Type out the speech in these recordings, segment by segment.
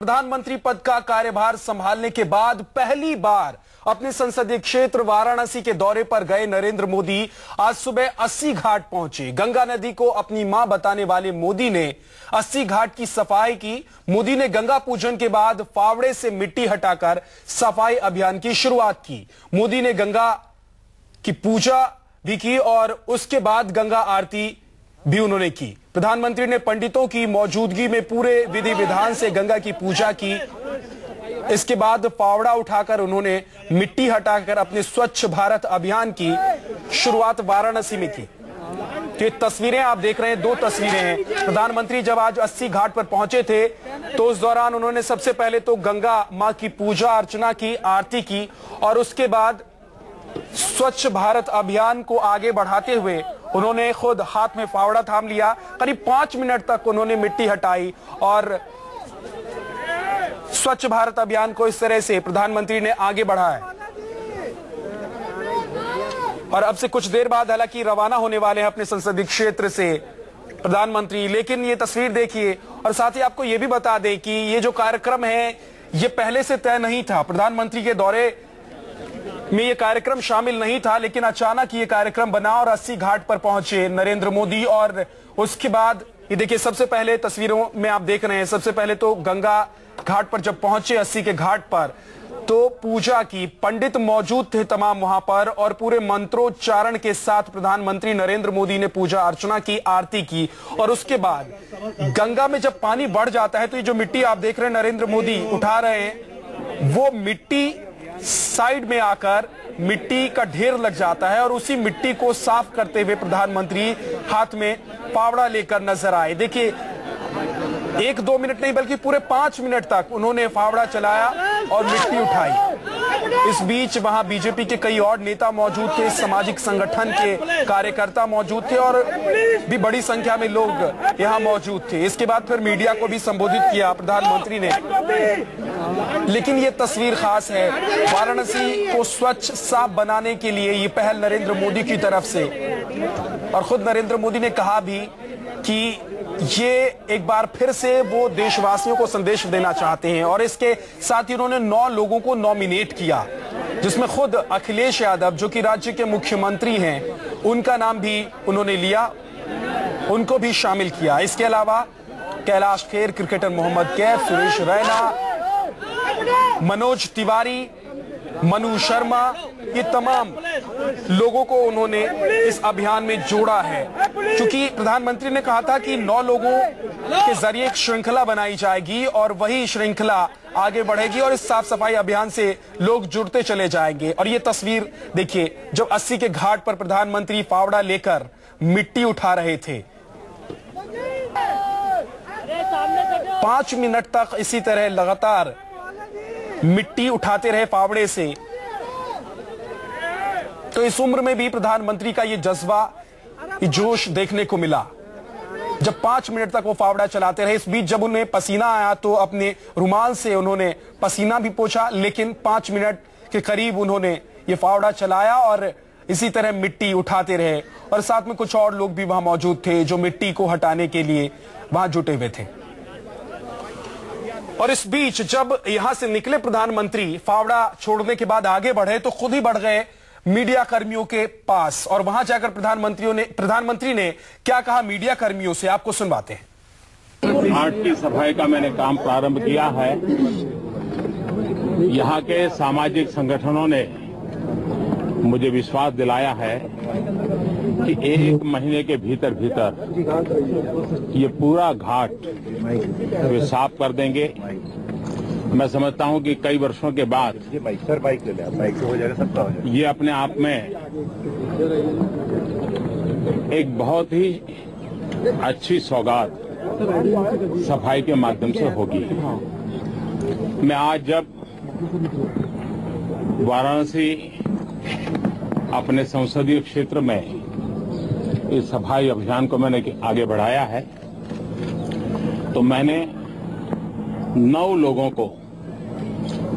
प्रधानमंत्री पद का कार्यभार संभालने के बाद पहली बार अपने संसदीय क्षेत्र वाराणसी के दौरे पर गए नरेंद्र मोदी आज सुबह 80 घाट पहुंचे। गंगा नदी को अपनी मां बताने वाले मोदी ने 80 घाट की सफाई की। मोदी ने गंगा पूजन के बाद फावड़े से मिट्टी हटाकर सफाई अभियान की शुरुआत की। मोदी ने गंगा की पूजा भी की और उसके बाद गंगा आरती भी उन्होंने की। प्रधानमंत्री ने पंडितों की मौजूदगी में पूरे विधि विधान से गंगा की पूजा की। इसके बाद फावड़ा उठाकर उन्होंने मिट्टी हटाकर अपने स्वच्छ भारत अभियान की शुरुआत वाराणसी में की। तो ये तस्वीरें आप देख रहे हैं, दो तस्वीरें हैं। प्रधानमंत्री जब आज 80 घाट पर पहुंचे थे तो उस दौरान उन्होंने सबसे पहले तो गंगा मां की पूजा अर्चना की, आरती की और उसके बाद स्वच्छ भारत अभियान को आगे बढ़ाते हुए उन्होंने खुद हाथ में फावड़ा थाम लिया। करीब 5 मिनट तक उन्होंने मिट्टी हटाई और स्वच्छ भारत अभियान को इस तरह से प्रधानमंत्री ने आगे बढ़ाया। और अब से कुछ देर बाद हालांकि रवाना होने वाले हैं अपने संसदीय क्षेत्र से प्रधानमंत्री। लेकिन ये तस्वीर देखिए और साथ ही आपको ये भी बता दें कि ये जो कार्यक्रम है ये पहले से तय नहीं था। प्रधानमंत्री के दौरे में ये कार्यक्रम शामिल नहीं था, लेकिन अचानक ये कार्यक्रम बना और 80 घाट पर पहुंचे नरेंद्र मोदी। और उसके बाद ये देखिए, सबसे पहले तस्वीरों में आप देख रहे हैं, सबसे पहले तो गंगा घाट पर जब पहुंचे 80 के घाट पर तो पूजा की। पंडित मौजूद थे तमाम वहां पर और पूरे मंत्रोच्चारण के साथ प्रधानमंत्री नरेंद्र मोदी ने पूजा अर्चना की, आरती की। और उसके बाद गंगा में जब पानी बढ़ जाता है तो ये जो मिट्टी आप देख रहे हैं नरेंद्र मोदी उठा रहे हैं, वो मिट्टी साइड में आकर मिट्टी का ढेर लग जाता है और उसी मिट्टी को साफ करते हुए प्रधानमंत्री हाथ में फावड़ा लेकर नजर आए। देखिए, 1-2 मिनट नहीं बल्कि पूरे 5 मिनट तक उन्होंने फावड़ा चलाया और मिट्टी उठाई। इस बीच वहां बीजेपी के कई और नेता मौजूद थे, सामाजिक संगठन के कार्यकर्ता मौजूद थे और भी बड़ी संख्या में लोग यहां मौजूद थे। इसके बाद फिर मीडिया को भी संबोधित किया प्रधानमंत्री ने। लेकिन ये तस्वीर खास है, वाराणसी को स्वच्छ साफ बनाने के लिए ये पहल नरेंद्र मोदी की तरफ से। और खुद नरेंद्र मोदी ने कहा भी कि ये एक बार फिर से वो देशवासियों को संदेश देना चाहते हैं। और इसके साथ ही उन्होंने 9 लोगों को नॉमिनेट किया, जिसमें खुद अखिलेश यादव जो कि राज्य के मुख्यमंत्री हैं उनका नाम भी उन्होंने लिया, उनको भी शामिल किया। इसके अलावा कैलाश खेर, क्रिकेटर मोहम्मद कैफ, सुरेश रैना, मनोज तिवारी, मनु शर्मा, ये तमाम लोगों को उन्होंने इस अभियान में जोड़ा है। क्योंकि प्रधानमंत्री ने कहा था कि 9 लोगों के जरिए एक श्रृंखला बनाई जाएगी और वही श्रृंखला आगे बढ़ेगी और इस साफ सफाई अभियान से लोग जुड़ते चले जाएंगे। और ये तस्वीर देखिए, जब 80 के घाट पर प्रधानमंत्री फावड़ा लेकर मिट्टी उठा रहे थे, 5 मिनट तक इसी तरह लगातार मिट्टी उठाते रहे फावड़े से। तो इस उम्र में भी प्रधानमंत्री का ये जज्बा, ये जोश देखने को मिला जब 5 मिनट तक वो फावड़ा चलाते रहे। इस बीच जब उन्हें पसीना आया तो अपने रुमाल से उन्होंने पसीना भी पोंछा, लेकिन 5 मिनट के करीब उन्होंने ये फावड़ा चलाया और इसी तरह मिट्टी उठाते रहे। और साथ में कुछ और लोग भी वहां मौजूद थे जो मिट्टी को हटाने के लिए वहां जुटे हुए थे। और इस बीच जब यहां से निकले प्रधानमंत्री, फावड़ा छोड़ने के बाद आगे बढ़े तो खुद ही बढ़ गए मीडिया कर्मियों के पास। और वहां जाकर प्रधानमंत्री ने क्या कहा मीडिया कर्मियों से, आपको सुनवाते हैं। घाट की सफाई का मैंने काम प्रारंभ किया है। यहां के सामाजिक संगठनों ने मुझे विश्वास दिलाया है कि 1 महीने के भीतर ये पूरा घाट वे साफ कर देंगे। मैं समझता हूं कि कई वर्षों के बाद ये अपने आप में एक बहुत ही अच्छी सौगात सफाई के माध्यम से होगी। मैं आज जब वाराणसी अपने संसदीय क्षेत्र में इस सफाई अभियान को मैंने आगे बढ़ाया है तो मैंने 9 लोगों को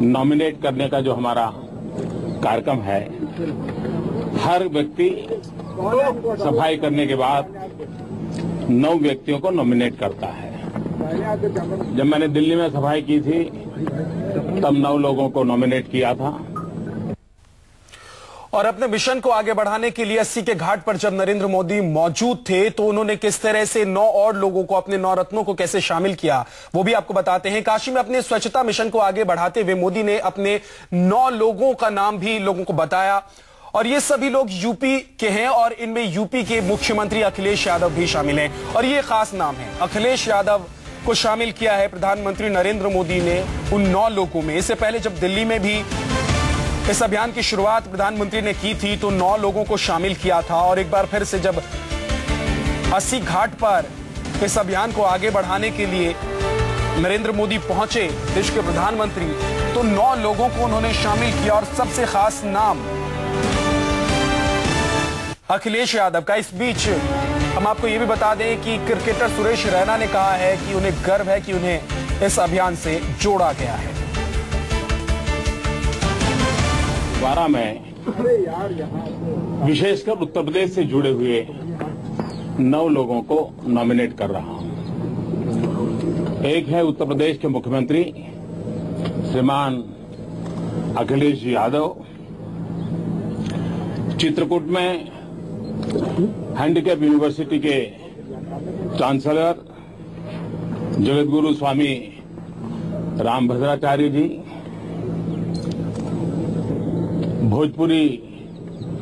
नॉमिनेट करने का जो हमारा कार्यक्रम है, हर व्यक्ति सफाई करने के बाद 9 व्यक्तियों को नॉमिनेट करता है। जब मैंने दिल्ली में सफाई की थी तब 9 लोगों को नॉमिनेट किया था। और अपने मिशन को आगे बढ़ाने के लिए 80 के घाट पर जब नरेंद्र मोदी मौजूद थे तो उन्होंने किस तरह से 9 और लोगों को, अपने 9 रत्नों को कैसे शामिल किया वो भी आपको बताते हैं। काशी में अपने स्वच्छता मिशन को आगे बढ़ाते हुए मोदी ने अपने 9 लोगों का नाम भी लोगों को बताया और ये सभी लोग यूपी के हैं और इनमें यूपी के मुख्यमंत्री अखिलेश यादव भी शामिल हैं और ये खास नाम है। अखिलेश यादव को शामिल किया है प्रधानमंत्री नरेंद्र मोदी ने उन 9 लोगों में। इससे पहले जब दिल्ली में भी इस अभियान की शुरुआत प्रधानमंत्री ने की थी तो 9 लोगों को शामिल किया था और एक बार फिर से जब 80 घाट पर इस अभियान को आगे बढ़ाने के लिए नरेंद्र मोदी पहुंचे, देश के प्रधानमंत्री, तो 9 लोगों को उन्होंने शामिल किया और सबसे खास नाम अखिलेश यादव का। इस बीच हम आपको यह भी बता दें कि क्रिकेटर सुरेश रैना ने कहा है कि उन्हें गर्व है कि उन्हें इस अभियान से जोड़ा गया है। 12 में विशेषकर उत्तर प्रदेश से जुड़े हुए 9 लोगों को नॉमिनेट कर रहा हूं। एक है उत्तर प्रदेश के मुख्यमंत्री श्रीमान अखिलेश यादव। चित्रकूट में हैंडीकैप यूनिवर्सिटी के चांसलर जगतगुरु स्वामी रामभद्राचार्य जी, भोजपुरी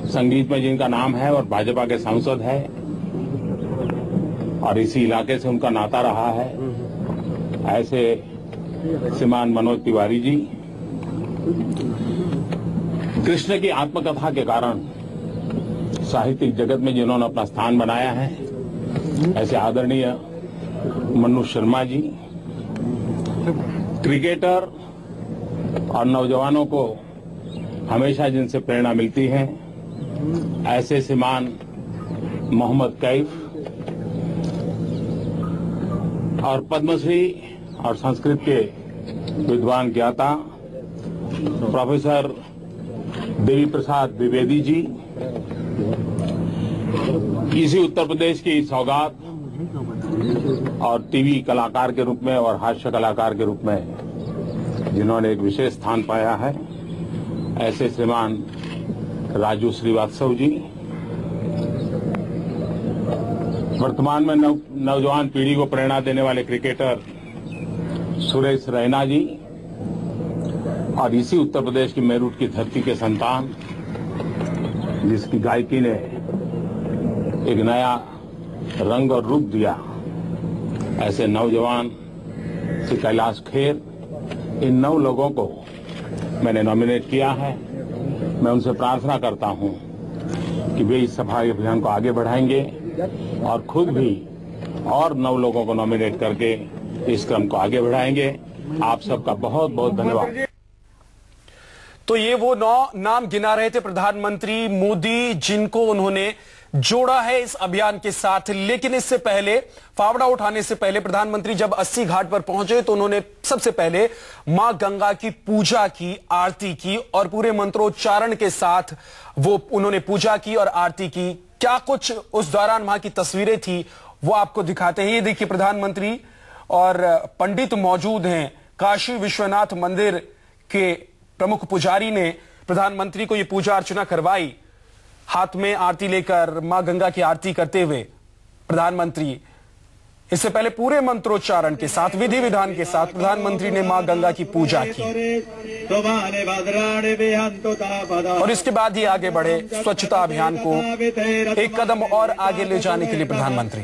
संगीत में जिनका नाम है और भाजपा के सांसद है और इसी इलाके से उनका नाता रहा है, ऐसे श्रीमान मनोज तिवारी जी। कृष्ण की आत्मकथा के कारण साहित्यिक जगत में जिन्होंने अपना स्थान बनाया है, ऐसे आदरणीय मनु शर्मा जी। क्रिकेटर और नौजवानों को हमेशा जिनसे प्रेरणा मिलती है, ऐसे श्रीमान मोहम्मद कैफ। और पद्मश्री और संस्कृत के विद्वान ज्ञाता प्रोफेसर देवी प्रसाद द्विवेदी जी। इसी उत्तर प्रदेश की सौगात और टीवी कलाकार के रूप में और हास्य कलाकार के रूप में जिन्होंने एक विशेष स्थान पाया है, ऐसे श्रीमान राजू श्रीवास्तव जी। वर्तमान में नौजवान पीढ़ी को प्रेरणा देने वाले क्रिकेटर सुरेश रैना जी और इसी उत्तर प्रदेश की मेरठ की धरती के संतान जिसकी गायकी ने एक नया रंग और रूप दिया, ऐसे नौजवान श्री कैलाश खेर। इन 9 लोगों को मैंने नॉमिनेट किया है। मैं उनसे प्रार्थना करता हूं कि वे इस सफाई अभियान को आगे बढ़ाएंगे और खुद भी और 9 लोगों को नॉमिनेट करके इस क्रम को आगे बढ़ाएंगे। आप सबका बहुत बहुत धन्यवाद। तो ये वो 9 नाम गिना रहे थे प्रधानमंत्री मोदी जिनको उन्होंने जोड़ा है इस अभियान के साथ। लेकिन इससे पहले, फावड़ा उठाने से पहले प्रधानमंत्री जब 80 घाट पर पहुंचे तो उन्होंने सबसे पहले मां गंगा की पूजा की, आरती की और पूरे मंत्रोच्चारण के साथ वो उन्होंने पूजा की और आरती की। क्या कुछ उस दौरान वहां की तस्वीरें थी वो आपको दिखाते हैं। ये देखिए, प्रधानमंत्री और पंडित मौजूद हैं। काशी विश्वनाथ मंदिर के प्रमुख पुजारी ने प्रधानमंत्री को ये पूजा अर्चना करवाई, हाथ में आरती लेकर मां गंगा की आरती करते हुए प्रधानमंत्री। इससे पहले पूरे मंत्रोच्चारण के साथ, विधि विधान के साथ प्रधानमंत्री ने मां गंगा की पूजा की और इसके बाद ही आगे बढ़े स्वच्छता अभियान को एक कदम और आगे ले जाने के लिए प्रधानमंत्री।